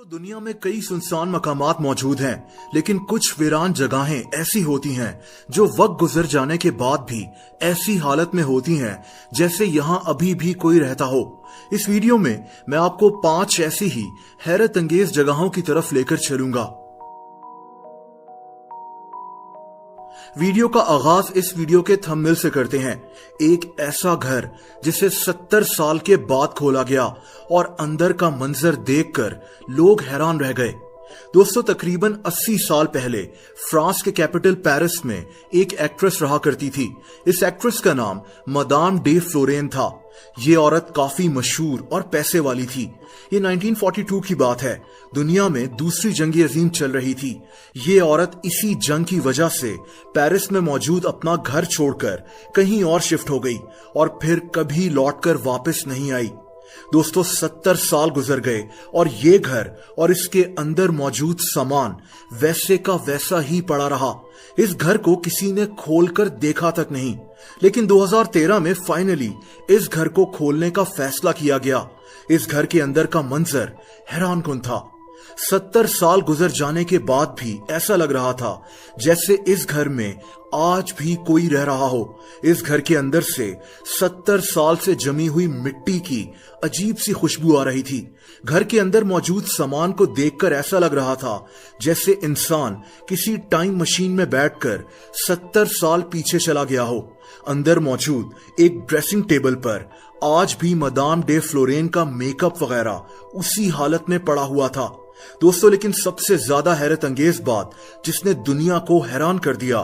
दुनिया में कई सुनसान मकामात मौजूद हैं, लेकिन कुछ वीरान जगहें ऐसी होती हैं जो वक्त गुजर जाने के बाद भी ऐसी हालत में होती हैं जैसे यहाँ अभी भी कोई रहता हो। इस वीडियो में मैं आपको 5 ऐसी ही हैरत अंगेज जगहों की तरफ लेकर चलूंगा। वीडियो का आगाज इस वीडियो के थंबनेल से करते हैं। एक ऐसा घर जिसे 70 साल के बाद खोला गया और अंदर का मंजर देखकर लोग हैरान रह गए। दोस्तों, तकरीबन 80 साल पहले फ्रांस के कैपिटल पेरिस में एक एक्ट्रेस रहा करती थी। इस एक्ट्रेस का नाम मदाम डे फ्लोरेन था। ये औरत काफी मशहूर और पैसे वाली थी। ये 1942 की बात है। दुनिया में दूसरी जंग अजीम चल रही थी। ये औरत इसी जंग की वजह से पेरिस में मौजूद अपना घर छोड़कर कहीं और शिफ्ट हो गई और फिर कभी लौटकर वापस नहीं आई। दोस्तों, 70 साल गुजर गए और ये घर और इसके अंदर मौजूद सामान वैसे का वैसा ही पड़ा रहा। इस घर को किसी ने खोलकर देखा तक नहीं, लेकिन 2013 में फाइनली इस घर को खोलने का फैसला किया गया। इस घर के अंदर का मंजर हैरानकुन था। 70 साल गुजर जाने के बाद भी ऐसा लग रहा था जैसे इस घर में आज भी कोई रह रहा हो। इस घर के अंदर से 70 साल से जमी हुई मिट्टी की अजीब सी खुशबू आ रही थी। घर के अंदर मौजूद सामान को देखकर ऐसा लग रहा था जैसे इंसान किसी टाइम मशीन में बैठकर 70 साल पीछे चला गया हो। अंदर मौजूद एक ड्रेसिंग टेबल पर आज भी मदाम डे फ्लोरेन का मेकअप वगैरह उसी हालत में पड़ा हुआ था। दोस्तों, लेकिन सबसे ज्यादा हैरत अंगेज बात जिसने दुनिया को हैरान कर दिया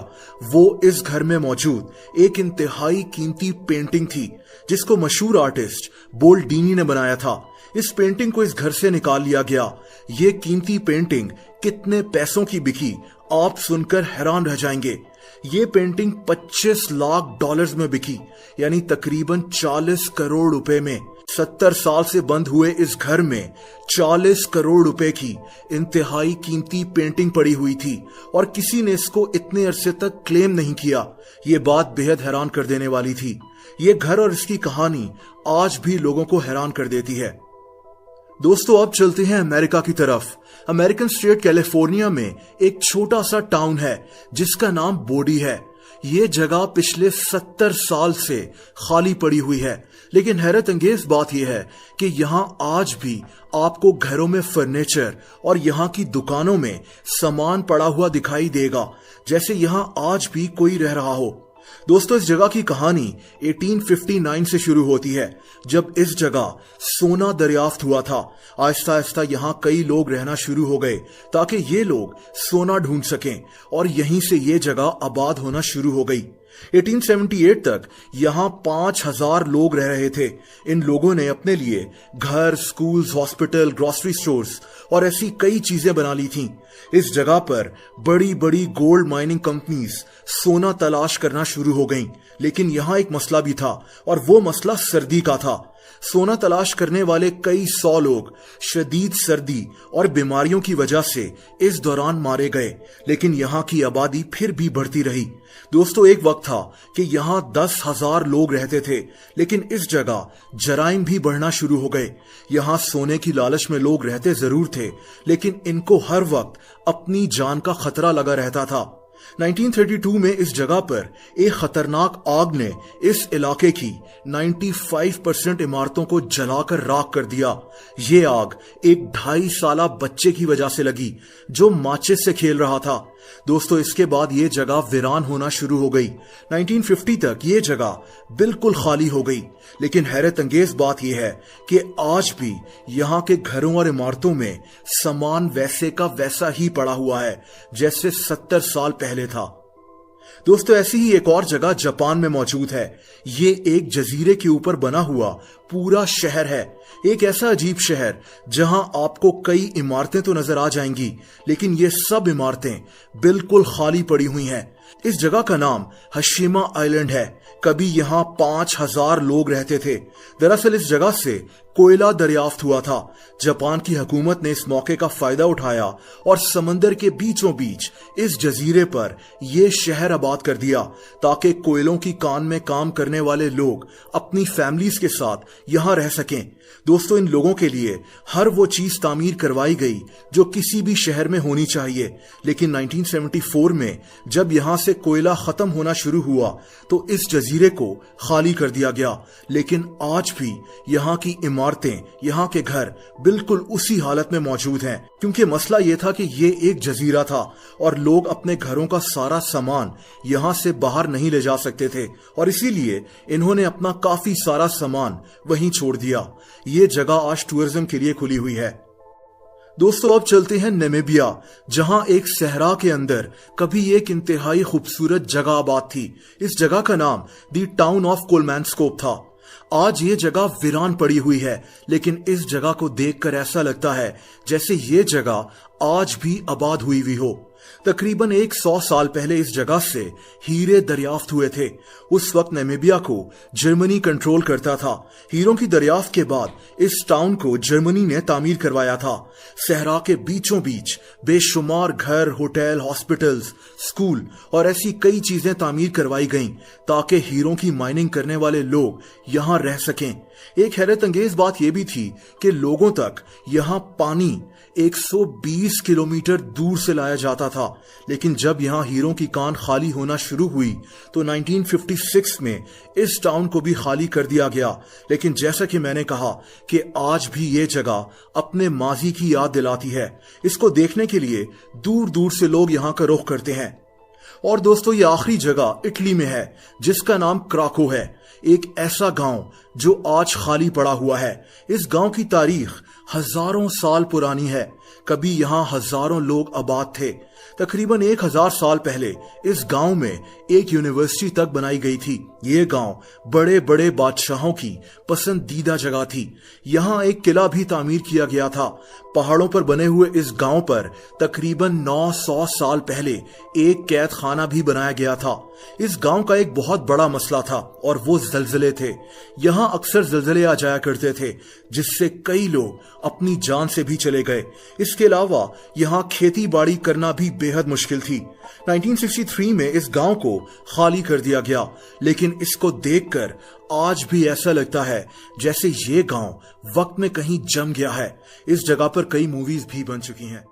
वो इस घर में मौजूद एक इंतहाई कीमती पेंटिंग थी जिसको मशहूर आर्टिस्ट बोल्डीनी ने बनाया था। इस पेंटिंग को इस घर से निकाल लिया गया। ये कीमती पेंटिंग कितने पैसों की बिकी आप सुनकर हैरान रह जाएंगे। ये पेंटिंग 25 लाख डॉलर्स में बिकी, यानी तकरीबन 40 करोड़ रुपए में। 70 साल से बंद हुए इस घर में 40 करोड़ रुपए की इंतहाई कीमती पेंटिंग पड़ी हुई थी और किसी ने इसको इतने अरसे तक क्लेम नहीं किया। ये बात बेहद हैरान कर देने वाली थी। ये घर और इसकी कहानी आज भी लोगों को हैरान कर देती है। दोस्तों, अब चलते हैं अमेरिका की तरफ। अमेरिकन स्टेट कैलिफोर्निया में एक छोटा सा टाउन है जिसका नाम बोडी है। ये जगह पिछले 70 साल से खाली पड़ी हुई है, लेकिन हैरत अंगेज बात यह है कि यहाँ आज भी आपको घरों में फर्नीचर और यहाँ की दुकानों में सामान पड़ा हुआ दिखाई देगा जैसे यहाँ आज भी कोई रह रहा हो। दोस्तों, इस जगह की कहानी 1859 से शुरू होती है जब इस जगह सोना दरियाफ्त हुआ था। आहिस्ता आहिस्ता यहाँ कई लोग रहना शुरू हो गए ताकि ये लोग सोना ढूंढ सकें और यहीं से ये जगह आबाद होना शुरू हो गई। 1878 तक यहाँ 5000 लोग रह रहे थे। इन लोगों ने अपने लिए घर, स्कूल्स, हॉस्पिटल, ग्रोसरी स्टोर्स और ऐसी कई चीजें बना ली थीं। इस जगह पर बड़ी बड़ी गोल्ड माइनिंग कंपनीज सोना तलाश करना शुरू हो गईं, लेकिन यहाँ एक मसला भी था और वो मसला सर्दी का था। सोना तलाश करने वाले कई 100 लोग शदीद सर्दी और बीमारियों की वजह से इस दौरान मारे गए, लेकिन यहाँ की आबादी फिर भी बढ़ती रही। दोस्तों, एक वक्त था कि यहाँ 10,000 लोग रहते थे, लेकिन इस जगह जराइम भी बढ़ना शुरू हो गए। यहाँ सोने की लालच में लोग रहते जरूर थे, लेकिन इनको हर वक्त अपनी जान का खतरा लगा रहता था। 1932 में इस जगह पर एक खतरनाक आग ने इस इलाके की 95% इमारतों को जलाकर राख कर दिया। ये आग एक 2.5 साला बच्चे की वजह से लगी जो माचिस से खेल रहा था। दोस्तों, इसके बाद ये जगह वीरान होना शुरू हो गई। 1950 तक ये जगह बिल्कुल खाली हो गई, लेकिन हैरत अंगेज बात यह है कि आज भी यहाँ के घरों और इमारतों में सामान वैसे का वैसा ही पड़ा हुआ है जैसे 70 साल पहले था। दोस्तों, ऐसी ही एक और जगह जापान में मौजूद है। ये एक जजीरे के ऊपर बना हुआ पूरा शहर है। एक ऐसा अजीब शहर जहां आपको कई इमारतें तो नजर आ जाएंगी, लेकिन ये सब इमारतें बिल्कुल खाली पड़ी हुई हैं। इस जगह का नाम हशीमा आइलैंड है। कभी यहाँ 5000 लोग रहते थे। दरअसल इस जगह से कोयला दरियाफ्त हुआ था। जापान की हुकूमत ने इस मौके का फायदा उठाया और समंदर के बीचों बीच इस जजीरे पर यह शहर आबाद कर दिया ताकि कोयलों की कान में काम करने वाले लोग अपनी फैमिलीज के साथ यहां रह सकें। दोस्तों, इन लोगों के लिए हर वो चीज तामीर करवाई गई जो किसी भी शहर में होनी चाहिए। लेकिन 1974 में जब यहां से कोयला खत्म होना शुरू हुआ तो इस जजीरे को खाली कर दिया गया। लेकिन आज भी यहां की इमारतें, यहां के घर बिल्कुल उसी हालत में मौजूद हैं, क्योंकि मसला यह था कि ये एक जजीरा था और लोग अपने घरों का सारा सामान यहां से बाहर नहीं ले जा सकते थे और इसीलिए इन्होंने अपना काफी सारा सामान वहीं छोड़ दिया। ये जगह आज टूरिज्म के लिए खुली हुई है। दोस्तों, अब चलते हैं नामीबिया, जहां एक सहरा के अंदर कभी एक इंतहाई खूबसूरत जगह आबाद थी। इस जगह का नाम द टाउन ऑफ कोलमैनस्कोप था। आज ये जगह वीरान पड़ी हुई है, लेकिन इस जगह को देखकर ऐसा लगता है जैसे ये जगह आज भी आबाद हुई हुई हो। तकरीबन 100 साल पहले इस जगह से हीरे दरियाफ्त हुए थे। उस वक्त नामीबिया को जर्मनी कंट्रोल करता था। हीरों की दरियाफ्त के बाद इस टाउन को जर्मनी ने तामीर करवाया था। सहरा के बीचों बीच बेशुमार घर, होटल, हॉस्पिटल्स, स्कूल और ऐसी कई चीजें तामीर करवाई गईं ताकि हीरों की माइनिंग करने वाले लोग यहां रह सकें। एक हैरत अंगेज बात यह भी थी कि लोगों तक यहां पानी 120 किलोमीटर दूर से लाया जाता था। लेकिन जब यहां हीरों की कान खाली होना शुरू हुई तो 1956 में इस टाउन को भी खाली कर दिया गया। लेकिन जैसा कि मैंने कहा कि आज भी ये जगह अपने माजी की याद दिलाती है। इसको देखने के लिए दूर दूर से लोग यहां का रुख करते हैं। और दोस्तों, ये आखिरी जगह इटली में है जिसका नाम क्राको है, एक ऐसा गांव जो आज खाली पड़ा हुआ है। इस गांव की तारीख हजारों साल पुरानी है। कभी यहां हजारों लोग आबाद थे। तकरीबन 1000 साल पहले इस गांव में एक यूनिवर्सिटी तक बनाई गई थी। ये गांव बड़े बड़े बादशाहों की पसंदीदा जगह थी। यहां एक किला भी तामीर किया गया था। पहाड़ों पर बने हुए इस गांव पर तकरीबन 900 साल पहले एक कैद खाना भी बनाया गया था। इस गांव का एक बहुत बड़ा मसला था और वो ज़लज़ले थे। यहां अक्सर ज़लज़ले आ जाया करते थे जिससे कई लोग अपनी जान से भी चले गए। इसके अलावा यहां खेती बाड़ी करना भी बेहद मुश्किल थी। 1963 में इस गांव को खाली कर दिया गया, लेकिन इसको देखकर आज भी ऐसा लगता है जैसे ये गांव वक्त में कहीं जम गया है। इस जगह पर कई मूवीज भी बन चुकी हैं।